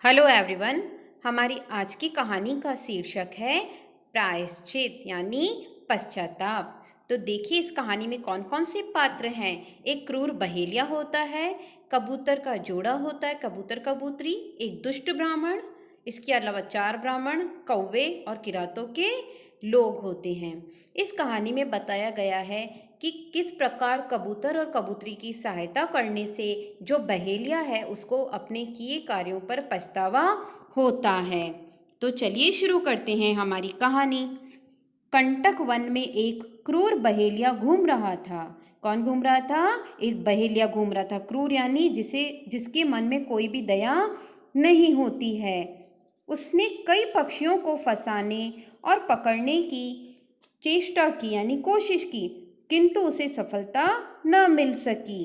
Hello everyone. हमारी आज की कहानी का शीर्षक है प्रायश्चित यानी पश्चाताप। तो देखिए इस कहानी में कौन कौन से पात्र हैं। एक क्रूर बहेलिया होता है, कबूतर का जोड़ा होता है, कबूतर कबूतरी, एक दुष्ट ब्राह्मण, इसके अलावा 4 ब्राह्मण, कौवे और किरातों के लोग होते हैं। इस कहानी में बताया गया है कि किस प्रकार कबूतर और कबूतरी की सहायता करने से जो बहेलिया है उसको अपने किए कार्यों पर पछतावा होता है। तो चलिए शुरू करते हैं हमारी कहानी। कंटक वन में एक क्रूर बहेलिया घूम रहा था। कौन घूम रहा था? एक बहेलिया घूम रहा था। क्रूर यानी जिसके मन में कोई भी दया नहीं होती है। उसने कई पक्षियों को फंसाने और पकड़ने की चेष्टा की यानी कोशिश की, किंतु उसे सफलता न मिल सकी।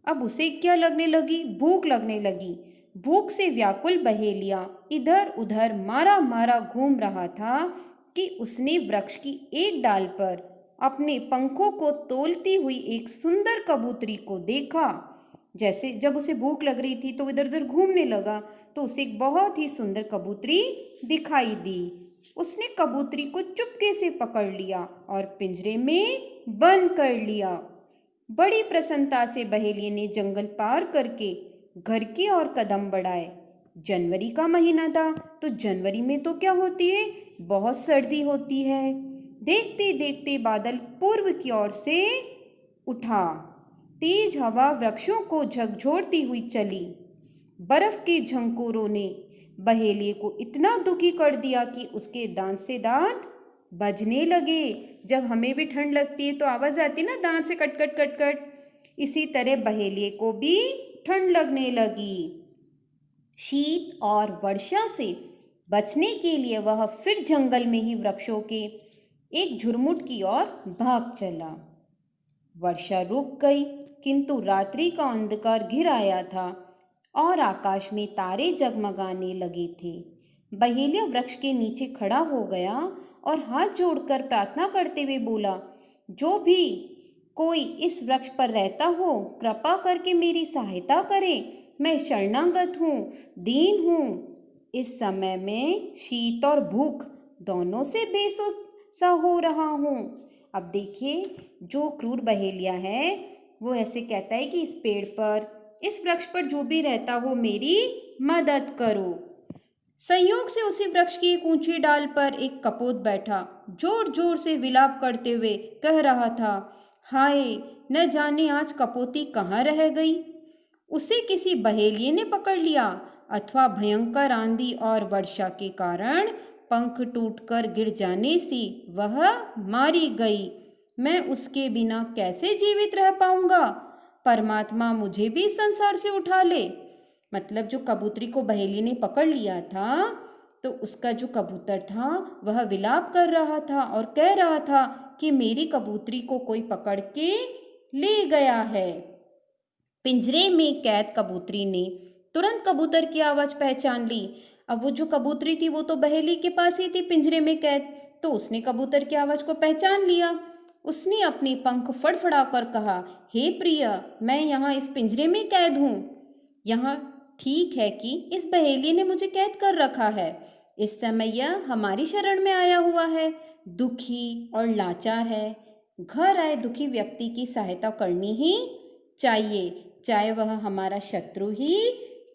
अब उसे क्या लगने लगी? भूख लगने लगी। भूख से व्याकुल बहेलिया इधर उधर मारा मारा घूम रहा था कि उसने वृक्ष की एक डाल पर अपने पंखों को तोलती हुई एक सुंदर कबूतरी को देखा। जैसे जब उसे भूख लग रही थी तो इधर उधर घूमने लगा, तो उसे एक बहुत ही सुंदर कबूतरी दिखाई दी। उसने कबूतरी को चुपके से पकड़ लिया और पिंजरे में बंद कर लिया। बड़ी प्रसन्नता से बहेलिये ने जंगल पार करके घर की ओर कदम बढ़ाए। जनवरी का महीना था, तो जनवरी में तो क्या होती है? बहुत सर्दी होती है। देखते देखते बादल पूर्व की ओर से उठा। तेज हवा वृक्षों को झकझोरती हुई चली। बर्फ के झंकोरों ने बहेलिये को इतना दुखी कर दिया कि उसके दांत से दांत बजने लगे। जब हमें भी ठंड लगती है तो आवाज़ आती है ना, दांत से कट कट कट कट। इसी तरह बहेलिये को भी ठंड लगने लगी। शीत और वर्षा से बचने के लिए वह फिर जंगल में ही वृक्षों के एक झुरमुट की ओर भाग चला। वर्षा रुक गई, किंतु रात्रि का अंधकार घिर आया था और आकाश में तारे जगमगाने लगे थे। बहेलिया वृक्ष के नीचे खड़ा हो गया और हाथ जोड़कर प्रार्थना करते हुए बोला, जो भी कोई इस वृक्ष पर रहता हो, कृपा करके मेरी सहायता करे। मैं शरणागत हूँ, दीन हूँ। इस समय में शीत और भूख दोनों से बेसुध हो रहा हूँ। अब देखिए जो क्रूर बहेलिया है वो ऐसे कहता है कि इस पेड़ पर, इस वृक्ष पर जो भी रहता हो मेरी मदद करो। संयोग से उसी वृक्ष की एक ऊंची डाल पर एक कपोत बैठा जोर जोर से विलाप करते हुए कह रहा था, हाय, न जाने आज कपोती कहाँ रह गई। उसे किसी बहेलिये ने पकड़ लिया अथवा भयंकर आंधी और वर्षा के कारण पंख टूटकर गिर जाने से वह मारी गई। मैं उसके बिना कैसे जीवित रह पाऊंगा? परमात्मा मुझे भी इस संसार से उठा ले। मतलब जो कबूतरी को बहेलिये ने पकड़ लिया था, तो उसका जो कबूतर था वह विलाप कर रहा था और कह रहा था कि मेरी कबूतरी को कोई पकड़ के ले गया है। पिंजरे में कैद कबूतरी ने तुरंत कबूतर की आवाज़ पहचान ली। अब वो जो कबूतरी थी वो तो बहेली के पास ही थी पिंजरे में कैद, तो उसने कबूतर की आवाज़ को पहचान लिया। उसने अपने पंख फड़फड़ाकर कहा, हे प्रिय, मैं यहाँ इस पिंजरे में कैद हूँ। यहाँ ठीक है कि इस बहेलिये ने मुझे कैद कर रखा है। इस समय यह हमारी शरण में आया हुआ है, दुखी और लाचार है। घर आए दुखी व्यक्ति की सहायता करनी ही चाहिए, चाहे वह हमारा शत्रु ही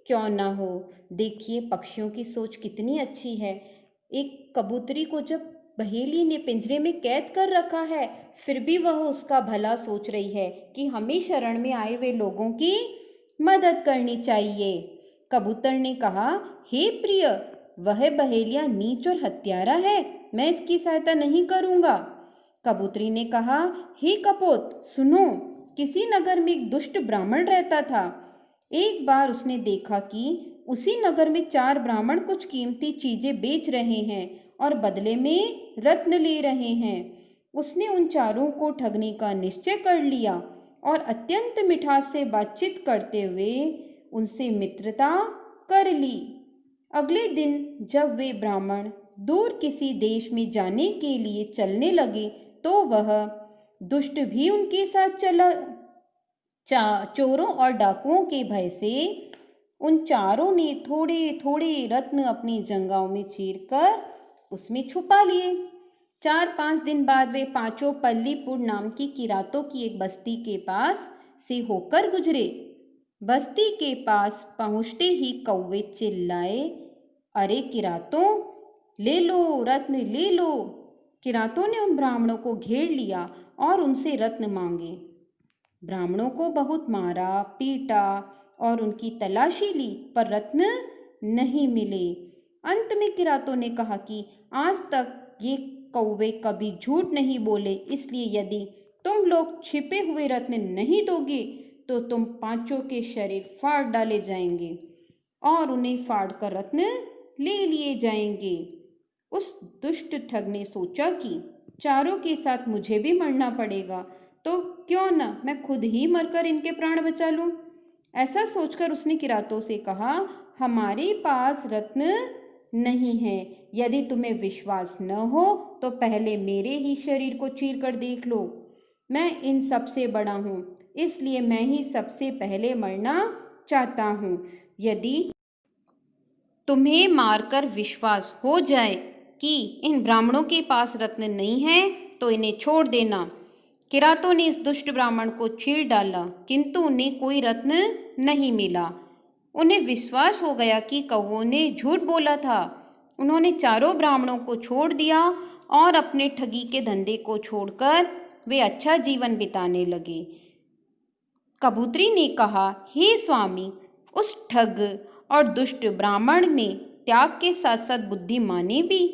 क्यों ना हो। देखिए पक्षियों की सोच कितनी अच्छी है। एक कबूतरी को जब बहेली ने पिंजरे में कैद कर रखा है, फिर भी वह उसका भला सोच रही है कि हमें शरण में आए हुए लोगों की मदद करनी चाहिए। कबूतर ने कहा, हे प्रिय, वह बहेलिया नीच और हत्यारा है, मैं इसकी सहायता नहीं करूँगा। कबूतरी ने कहा, हे कपोत, सुनो, किसी नगर में एक दुष्ट ब्राह्मण रहता था। एक बार उसने देखा कि उसी नगर में 4 ब्राह्मण कुछ कीमती चीजें बेच रहे हैं और बदले में रत्न ले रहे हैं। उसने उन चारों को ठगने का निश्चय कर लिया और अत्यंत मिठास से बातचीत करते हुए उनसे मित्रता कर ली। अगले दिन जब वे ब्राह्मण दूर किसी देश में जाने के लिए चलने लगे, तो वह दुष्ट भी उनके साथ चला। चोरों और डाकुओं के भय से उन चारों ने थोड़े थोड़े रत्न अपनी जंघाओं में चीरकर उसमें छुपा लिए। 4-5 दिन बाद वे पांचों पल्लीपुर नाम की किरातों की एक बस्ती के पास से होकर गुजरे। बस्ती के पास पहुंचते ही कौवे चिल्लाए, अरे किरातों, ले लो रत्न ले लो। किरातों ने उन ब्राह्मणों को घेर लिया और उनसे रत्न मांगे। ब्राह्मणों को बहुत मारा पीटा और उनकी तलाशी ली, पर रत्न नहीं मिले। अंत में किरातों ने कहा कि आज तक ये कौवे कभी झूठ नहीं बोले, इसलिए यदि तुम लोग छिपे हुए रत्न नहीं दोगे तो तुम पांचों के शरीर फाड़ डाले जाएंगे और उन्हें फाड़ कर रत्न ले लिए जाएंगे। उस दुष्ट ठग ने सोचा कि चारों के साथ मुझे भी मरना पड़ेगा, तो क्यों न मैं खुद ही मरकर इनके प्राण बचा लूं। ऐसा सोचकर उसने किरातों से कहा, हमारे पास रत्न नहीं है। यदि तुम्हें विश्वास न हो तो पहले मेरे ही शरीर को चीर कर देख लो। मैं इन सबसे बड़ा हूँ, इसलिए मैं ही सबसे पहले मरना चाहता हूँ। यदि तुम्हें मारकर विश्वास हो जाए कि इन ब्राह्मणों के पास रत्न नहीं है तो इन्हें छोड़ देना। किरातों ने इस दुष्ट ब्राह्मण को चीर डाला, किंतु उन्हें कोई रत्न नहीं मिला। उन्हें विश्वास हो गया कि कौवों ने झूठ बोला था। उन्होंने चारों ब्राह्मणों को छोड़ दिया और अपने ठगी के धंधे को छोड़कर वे अच्छा जीवन बिताने लगे। कबूतरी ने कहा, हे स्वामी, उस ठग और दुष्ट ब्राह्मण ने त्याग के साथ साथ बुद्धिमानी भी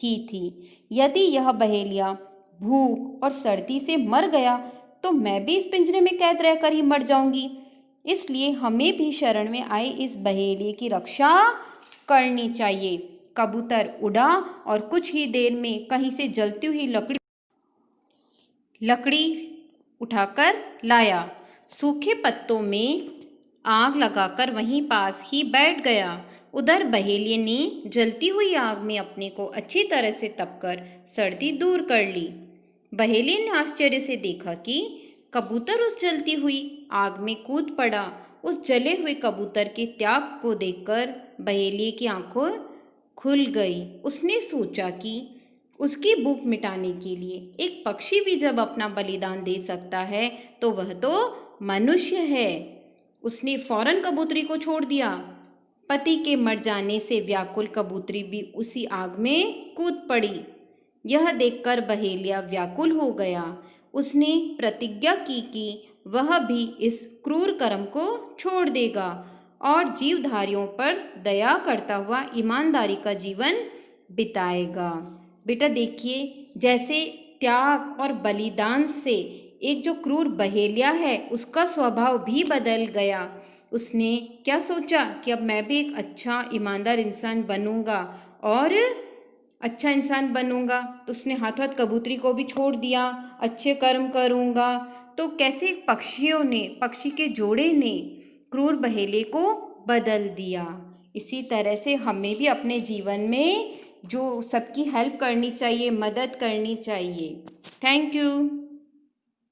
की थी। यदि यह बहेलिया भूख और सर्दी से मर गया तो मैं भी इस पिंजरे में कैद रहकर ही मर जाऊंगी। इसलिए हमें भी शरण में आए इस बहेलिए की रक्षा करनी चाहिए। कबूतर उड़ा और कुछ ही देर में कहीं से जलती हुई लकड़ी उठाकर लाया। सूखे पत्तों में आग लगाकर वहीं पास ही बैठ गया। उधर बहेलिए ने जलती हुई आग में अपने को अच्छी तरह से तपकर सर्दी दूर कर ली। बहेलिए ने आश्चर्य से देखा कि कबूतर उस जलती हुई आग में कूद पड़ा। उस जले हुए कबूतर के त्याग को देखकर बहेलिए की आंखों खुल गई। उसने सोचा कि उसकी भूख मिटाने के लिए एक पक्षी भी जब अपना बलिदान दे सकता है तो वह तो मनुष्य है। उसने फौरन कबूतरी को छोड़ दिया। पति के मर जाने से व्याकुल कबूतरी भी उसी आग में कूद पड़ी। यह देखकर बहेलिया व्याकुल हो गया। उसने प्रतिज्ञा की कि वह भी इस क्रूर कर्म को छोड़ देगा और जीवधारियों पर दया करता हुआ ईमानदारी का जीवन बिताएगा। बेटा देखिए, जैसे त्याग और बलिदान से एक जो क्रूर बहेलिया है उसका स्वभाव भी बदल गया। उसने क्या सोचा कि अब मैं भी एक अच्छा ईमानदार इंसान बनूंगा और अच्छा इंसान बनूंगा, तो उसने हाथों हाथ कबूतरी को भी छोड़ दिया, अच्छे कर्म करूंगा। तो कैसे पक्षी के जोड़े ने क्रूर बहेले को बदल दिया। इसी तरह से हमें भी अपने जीवन में जो सबकी हेल्प करनी चाहिए, मदद करनी चाहिए। Thank you.